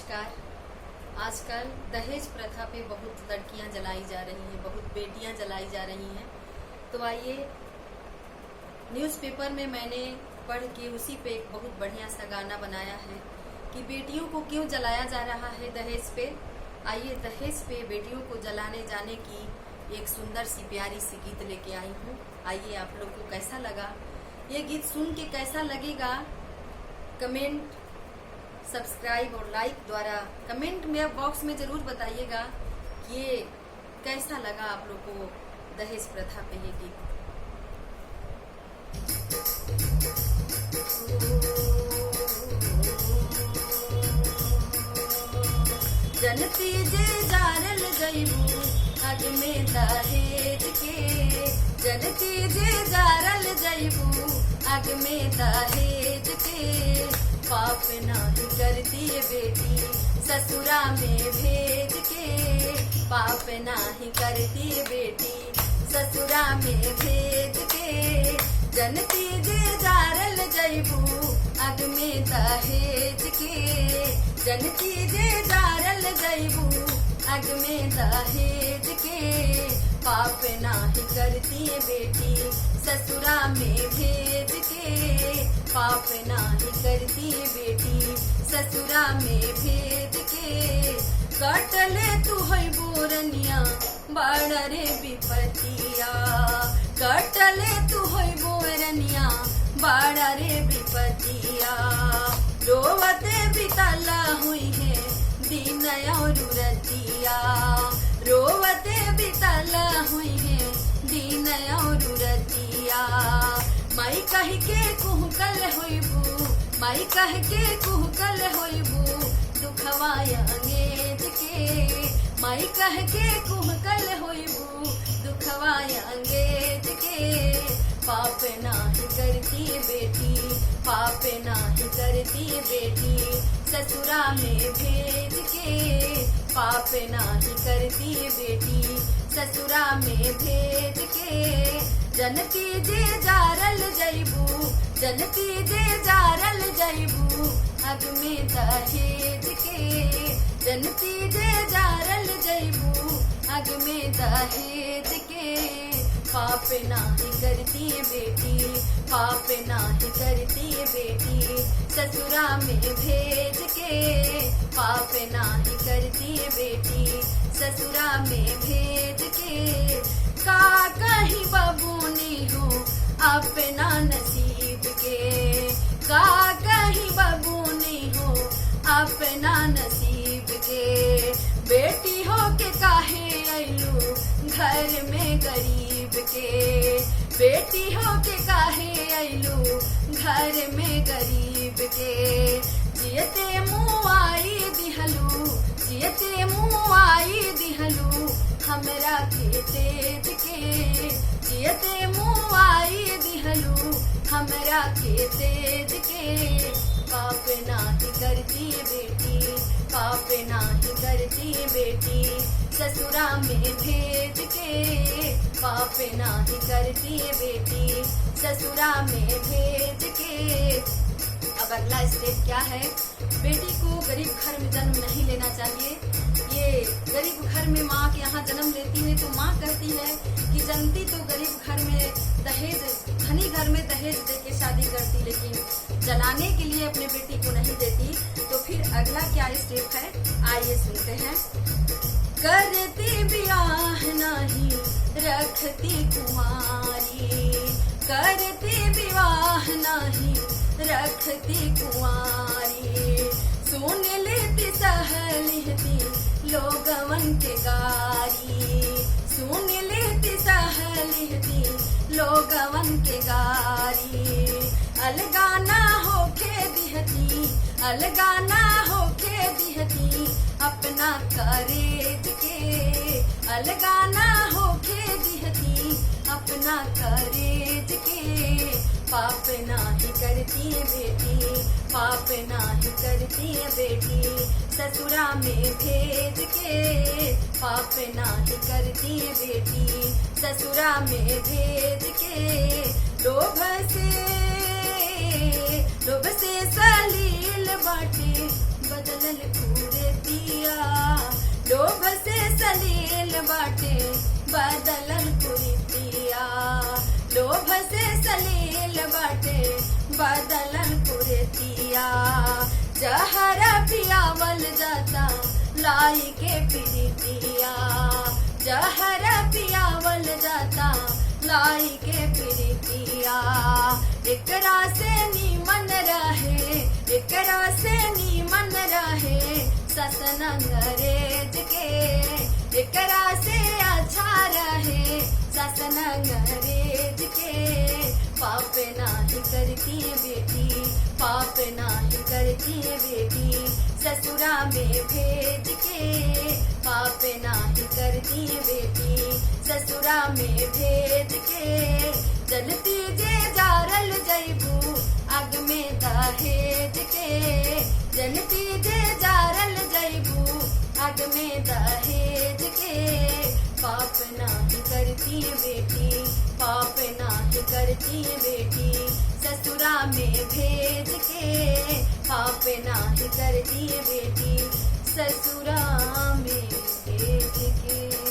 नमस्कार। आजकल दहेज प्रथा पे बहुत लड़कियां जलाई जा रही हैं, बहुत बेटियां जलाई जा रही हैं। तो आइए, न्यूज़पेपर में मैंने पढ़ के उसी पे एक बहुत बढ़िया सा गाना बनाया है कि बेटियों को क्यों जलाया जा रहा है दहेज पे। आइए, दहेज पे बेटियों को जलाने जाने की एक सुंदर सी प्यारी सी गीत लेके आई हूँ। आइए, आप लोग को कैसा लगा ये गीत सुन के, कैसा लगेगा कमेंट, सब्सक्राइब और लाइक द्वारा कमेंट में बॉक्स में जरूर बताइएगा कि ये कैसा लगा आप लोग को दहेज प्रथा पे ये गीत। जनती जे जारल जइबू अग में दहेज के, जनती जे जारल जइबू अग में दहेज के। पाप नाही करती बेटी ससुरा में भेज के, पाप नाही करती बेटी ससुरा में भेज के। जनती जे जारल जइबू अग में दहेज के, जनती जे जारल जइबू अग में दहेज के। पाप नाही करती बेटी ससुरा में भेज के, पाप नाही करती बेटी ससुरा में भेज के। कटले तू है बोरनिया बड़ा रे विपतिया, कटले तू है बोरनिया बड़ा रे विपतिया। रोवते बितला हुई है दिन और रतिया, रोवते बितला हुई है दिन और रतिया। माई कह के कुहकल होइबू, माई कह के कुहकल होइबू दुखवा अंगेज के। माई कह के कुहकल होइबू दुखवा अंगेज के। पाप नाही करती बेटी, पाप नाही करती बेटी ससुरा में भेज के। पाप नाही करती बेटी ससुरा में भेज के। जनती जे जारल जइबू, जनती जे जारल जइबू अग में दहेज के, जनती जे जारल जइबू अग में दहेज के। पाप नाही करती बेटी, पाप नाही करती बेटी ससुरा में भेज के। पाप नाही करती बेटी ससुरा में भेज के। का कहीं बबूनी हूँ अपना नसीब के, का कहीं बबूनी हूँ अपना नसीब के। बेटी हो के काहे अइलू घर में गरीब के, बेटी हो के काहे अइलू घर में गरीब के। जियते मुँह आई दिहलू, जियते मुँह आई दिहलू हमरा के तेज के। जियते मुँह आई दिहलू हमरा के तेज के। पाप नाही करती बेटी, पाप नाही करती बेटी ससुरा में भेज के। पाप नाही करती बेटी ससुरा में भेज के। अब अगला स्टेप क्या है? बेटी को गरीब घर में जन्म नहीं लेना चाहिए। ये गरीब घर में माँ के यहाँ जन्म लेती है तो माँ कहती है कि जनती तो गरीब घर में दहेज, धनी घर में दहेज देके शादी करती, लेकिन जलाने के लिए अपने बेटी को नहीं देती। तो फिर अगला क्या स्टेप है, आइए सुनते हैं। करती ब्याह नहीं रखती कुंवारी, करती विवाह नहीं रखती कुंवारी। सुन लेती सह लेती लोगवन के गारी, सुन लेती सह लेती लोगवन के गारी। अलगाना होके दिहती, अलगाना होके दिहती अपना करेज के। अलगाना होके दिहती अपना करेज के। पाप नाही करती बेटी, पाप नाही करती बेटी ससुरा में भेज के। पाप नाही करती बेटी ससुरा में भेज के। लोभ से सलील बाटे बदलल पूरे दिया, लोभ से सलील बाटे बदलल कुरीतिया, लोभ से सलील बाटे बदलल कुरीतिया। जहरा पियावल जाता लाई के प्रीतिया, जहरा पियावल जाता लाई के प्रीतिया। एकरा से नीमन रहे, एकरा से नीमन रहे ससन अंग्रेज के, एकरा से अच्छा रहे ससन अंग्रेज के। पाप नाही करती बेटी, पाप नाही करती बेटी ससुरा में भेज के, पाप नाही करती बेटी ससुरा में भेज के। जलती जे जारल जैबू आग में दहेज के, जलती जे जारल जैबू आग में दहेज के। पाप नाही करती बेटी, पाप नाही करती बेटी ससुरा में भेज के, पाप नाही करती बेटी ससुरा में भेज के।